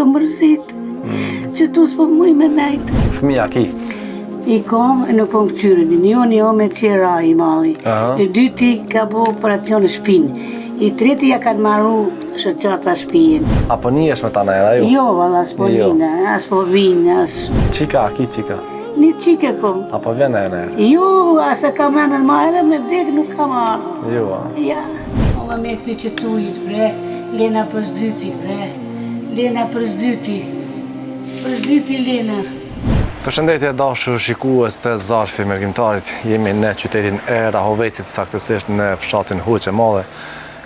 jo mërzit, që tu s'po muj me nejtë. Fëmija ki? I kom e nuk po më këqyrin, një me qera i mali. I dyti ka bo operacion në shpinë. I treti ja kanë marru shëqata shpijen. Apo një është me ta nëjera ju? Jo, valla, s'po linë, as po vinë, as... Qika, ki qika? Një qike kom. Apo vjen e nëjera? Jo, as e ka menën ma edhe me dek nuk ka marru. Jo, a? Ja. Ova me këpi që tujit, bre. Lena për s'dyti, bre. Lena për s'dyti. Për s'dyti, Lena. Përshëndetje dashur shikues të Zarfi Mërgjimtarit. Jemi në qytetin e Rahovecit, saktësisht në fshatin Hoqë e Madhe.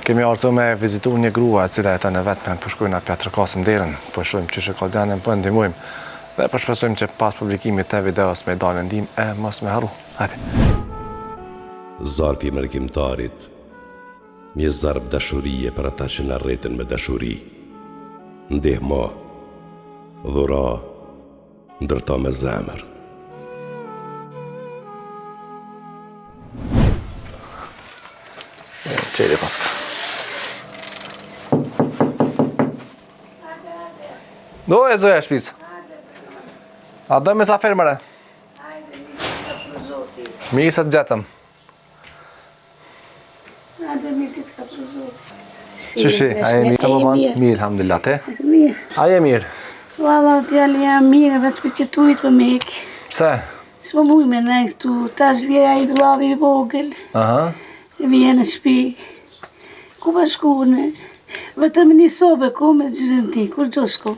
Kemi ardhur me vizitu një grua e cila jeton vetme, po shkojnë aty Pjatrkasën derën, po shohim çështë ka dhënë, po ndihmojmë. Dhe po shpresojmë që pas publikimit të videos me dalë ndihmë e mos me harru. Hajde. Zarfi Mërgjimtarit. Një zarf dashurie për ata që na rreten me dashuri. Ndihmo. Dhura. Ndërto me zemër. Qeli paska. Do e zoja shpis. A do me sa fermëre? Mirë se të gjetëm. Misit ka për zotë. Qëshi, a e mirë të më banë? Mirë, alhamdulillah, te? Mirë. A e mirë? Valla, t'jali jam mirë, veç për që tujit për me eki. Pse? S'po muj me ne këtu, tash vjeja i glavi i vogël. Aha. Vje në shpi. Ku pa shkune? Vetëm një sobe ku me gjyzën ti, kur gjo shko?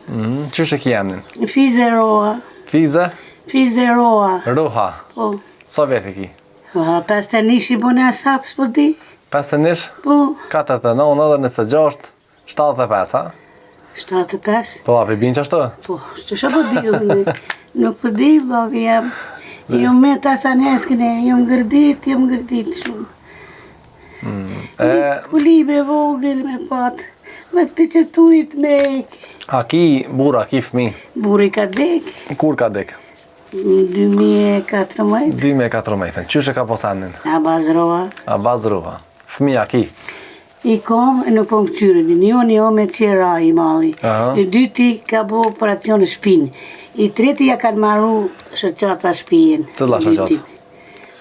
Qështë ki emnin? Fize Roa. Fize? Fize Roa. Roha. Po. So vjetë ki? 51 i bone asap, s'po di. 51? Po. 49, 96, 75, ha? 75? Po, api binë qashtu? Po, që shë po di unë? Nuk po di, vlavi jam. Jo me tasa neskine, jom gërdit shumë. Kulibe vogël me patë, vetë për që tujit me eki. A ki bura, ki fmi? Buri ka dek. Kur ka dek? 2014. 2014. Qështë ka posandin? Abaz Roa. Abaz Roa. Fmija ki? I kom e nuk po më këqyrin, një me qera i mali. I dyti ka bo operacion në shpinë. I treti ja kanë marru shëqata shpijen. Cëlla shëqata?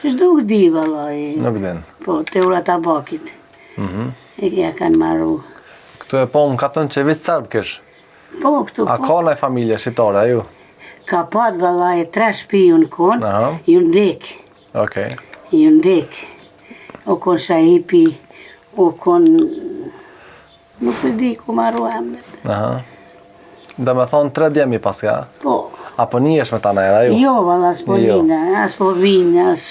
Shështë nuk di, vallaj. Nuk din. Po, te ura tabakit. E ja kanë marru. Këtu e po më katën që vitë sërbë kësh? Po, këtu po. A ka në familje shqiptare, a ju? Ka pat, vallaj, 3 shpi ju në konë, ju në dek. Okej. Ju në dek. O konë shahipi, o konë... Nuk e di ku marru emnet. Aha. Dhe me thonë 3 djemi paska? Po. Apo një është me ta nëjera ju? Jo, valla, s'po linë, as po vinë, as...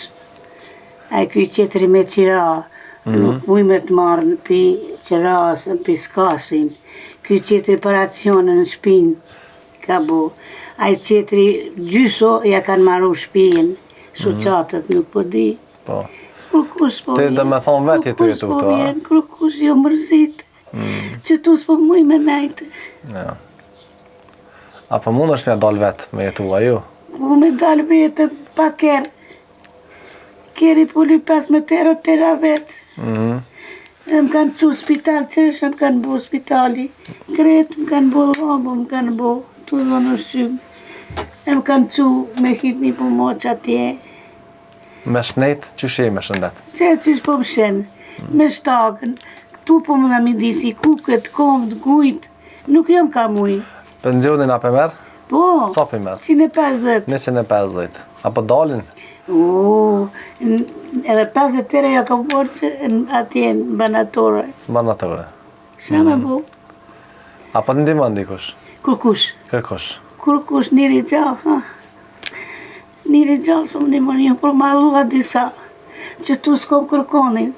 A i kuj qetëri me qira, nuk muj me të marrë në pi qiras, në pi skasin. Kuj qetëri operacionën në shpinë, ka bo. A i qetëri gjyso, ja kanë marru shpijen, suqatët, nuk po di. Po. Kërkush po vjen. Te dhe me thonë vetë jetu jetu këto, a? Kërkush jo mërzit, që tu s'po muj me nejtë. Ja. Apo mund është me dal vetë me jetu, a ju? Ku me dal vetë pa kerë. Keri pulli 15 euro tera vetë. Më kanë cu spital qërësh, më kanë bo spitali. Kretë, më kanë bo lombo, më kanë bo tu dhe në shqymë. Më kanë cu me hit një pomoq atje. Me shnet, qështë me shëndet? Qështë po më shenë, me shtagën. Këtu po më nga midisi kukët, komët, gujtë. Nuk jam ka mujë. Për nëzionin a për merë? Po, Sa për merë? 150. 150. Apo dalin? Edhe 50 tere ja ka borë që atje në banatore. Banatore. Sa me bo? Apo të ndimon dikush? Kërkush. Kërkush njëri gjallë, ha? Njëri gjallë së më ndimon, një për malua disa, që tu s'kom kërkonin.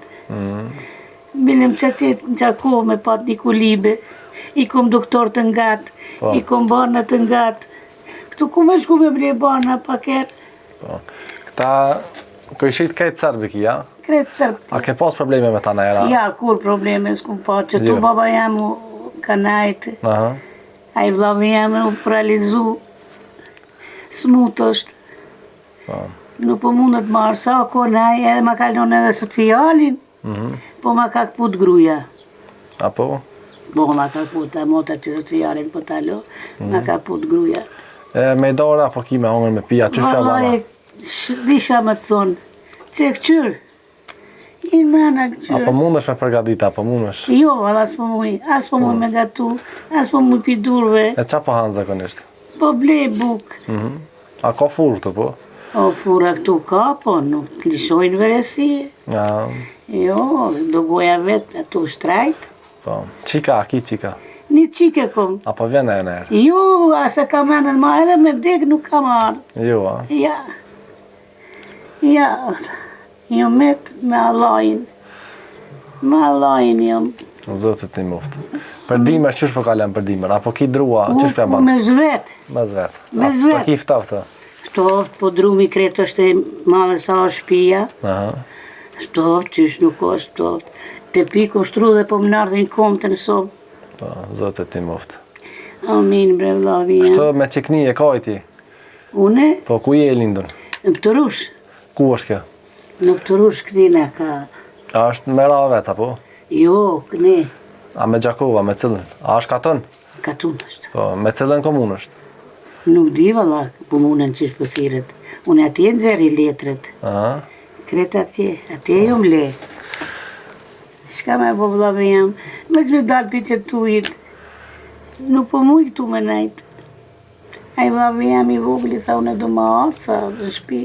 Bilim që atje në qako me pat një kulibe, i kom doktor të ngatë, i kom barna të ngatë. Këtu ku me shku me ble barna pa kërë. Këta këshit këtë sërbë ki, ja? Kretë sërbë. A ke pas probleme me ta nëjera? Ja, kur probleme s'kum pa, që tu baba jam u kanajtë. A i vlavi jam u paralizu. Smut është. Nuk po mundet marë sa, konaj, edhe ma kalon edhe socialin. Po ma ka këput gruja. Apo? Po, ma ka put, a mota që zë të jarin po talo, ma ka put gruja. Me dora apo ki me hongër me pia, qështë ka baba? Disha me të thonë, që këqyrë, i mrena këqyrë. Apo mundesh me përgadita, apo mundesh? Jo, as po muj me gatu, as po muj pi durve, E qa po hanë zakonisht? po blej buk. A ka furë këtu po? O, fura këtu ka, po nuk të lishojnë veresi. Ja, Jo, do goja vetë ato shtrajt. po. Qika, ki qika? Një qike kom. Apo vjen e nërë? Jo, ase ka menën ma edhe me dek nuk ka marrë. Jo, a? Ja. Ja. Jo me Allahin. Me Allahin jam. Zotit një muftë. Për dimër, qështë po kalem për dimër? Apo ki drua, qështë për banë? Me zvet. Me zvet. Me zvet. Po ki ftaftë? Shtoft, po drumi kretë është e madhe sa është shpia. Aha. Shtoft, qysh nuk o shtoft. Te piku shtru dhe po më nardhin kom të në sobë. Po, zotit një muftë. Amin, bre vlavi jam. Shto me qikni e kajti? Une, Po, ku je e lindur? në pëtërush. Ku është kjo? Në pëtërush këtina ka. A është me ra veca, po? Jo, këne, A me Gjakova, me cilën? A është katon? katun është. Po, me cilën komun është? Nuk di valla po munën qish po thiret. Unë atje nxeri letret. Aha. Kretë atje jo më le. Shka me po vlave jam, mes me dalë për që tujit. Nuk po muj këtu me najtë. Aj vlave jam i vogli, tha unë do ma arë, tha në shpi.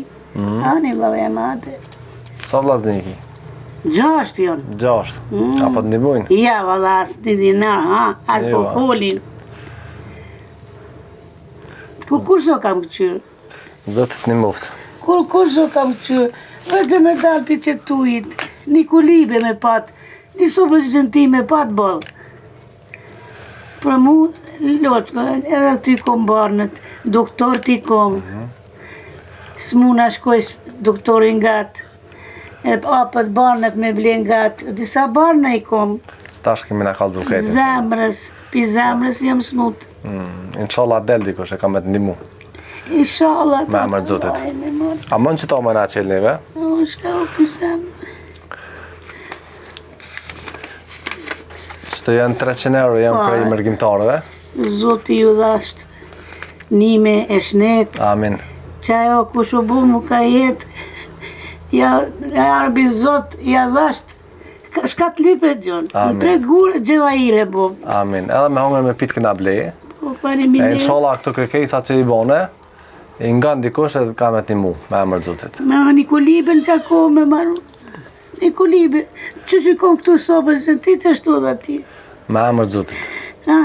Ani vlave jam ate. Sa vllazni ki? 6 janë. 6. Apo të ndihmojnë? Ja, valla, as të dinar, ha, as po Jo. folin. Kur so kam këqyrë? Zotit një muftë. Kur so kam këqyrë? Vëzë me dalë për që tujit, një kulibe me pat, një sopë gjënti me pat bolë. Për mu, loqko, edhe ty kom barnët, doktor ti kom. S'muna shkoj doktorin gatë. E apët barnët me blen gatë, disa barnë i kom. Stash kemi na kallëzu kretin. Zemrës, pi zemrës jam smut. Inshallah del dikush e kam me të ndihmu. Inshallah. Me emër të Zotit. A mën që ta më na qelë neve? O, shka o kësem. Që të janë 300 euro, janë prej mërgjimtarëve. Zoti ju dhasht nime e shnet. Amin. Qajo kush u bu mu ka jetë. Ja arbi Zot, ja dhasht. Shka të lypet gjonë. Amin. Pre gurë gjevajire bo. Amin. Edhe me hongër me pitë këna bleje. Po pari E minet. inshallah këto kërkesa që i bone, i nga ndikush edhe ka me t'nimu, me emër të Zotit. Me një kulibe në qako me maru. Një kulibe. Që që kom këtu sobën, se ti që shtu dhe ti. Me emër të Zotit. Ha?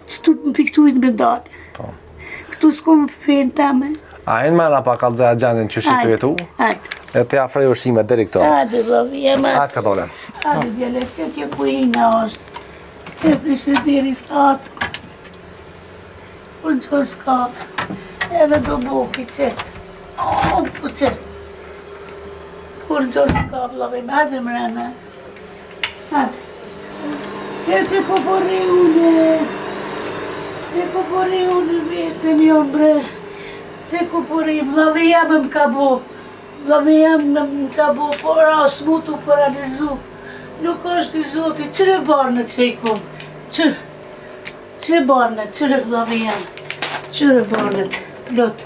Qëtu më piktuit me dalë. Po. Këtu s'kom fejnë tame. A hinë mena pa kalëzaj gjendin që shi të jetu, Hajde. e të afrej ushimet deri këto. Hajde, babi, jema. Hajtë katole. Hajde, bjele, që kjo kujina është. Që prishe diri thatë. Kur që s'ka. Edhe do buki që. O, po që. Kur që s'ka, babi, hajde mrena. Hajde. Që po porri une. Që po porri une vetëm jo bre. Që ku porri, babi jam më ka bo. Babi jam më ka bo, por as mu të paralizu. Nuk është i Zotit, qëre barnë që i kom? Qëre barnë, qëre babi jam? Qëre barnët, plot,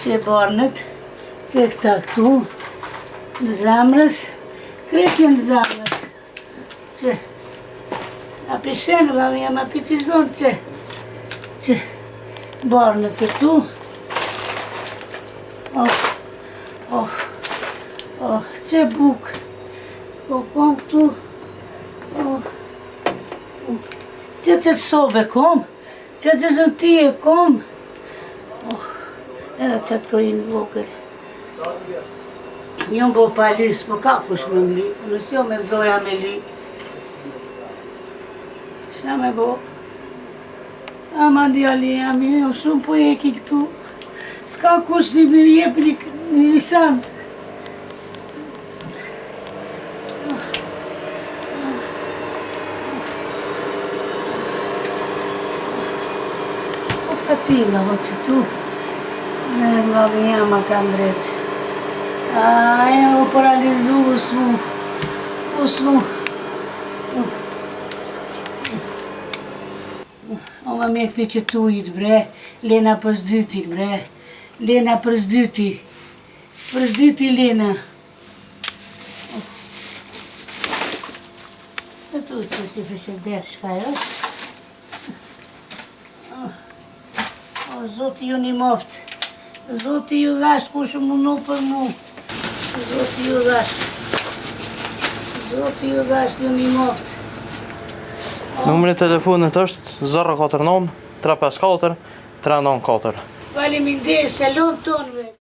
që barnët, që këta këtu, në zemrës, kretjen në zemrës, që, a pishenë, babi jam, a pitizon, që barnët e tu, që buk, po kom këtu, që të sobe kom, që të zëntije kom, edhe që të kojnë vogër. Jo bo pa lys, po ka kush me më ly, nësjo me zoja me ly. Qa me bo? Ama djali jam, jo shumë po eki këtu, s'ka kush si me jep një lisan. Atila, ho që tu, me vlavi jam a kam dreqë. E u paralizu usmu, O më me këpi që tujit, bre. Lena për zdytit, bre. Lena për zdyti. Për zdyti, Lena. E tu që si fëshe derë, shka e? O, Zoti ju një moftë. Zoti ju dhashtë ku shumë mundu për mu. Zoti ju dhashtë. Zoti ju dhashtë ju një moftë. Numri i telefonit është 049 354 394. Faleminderit, salom tonëve.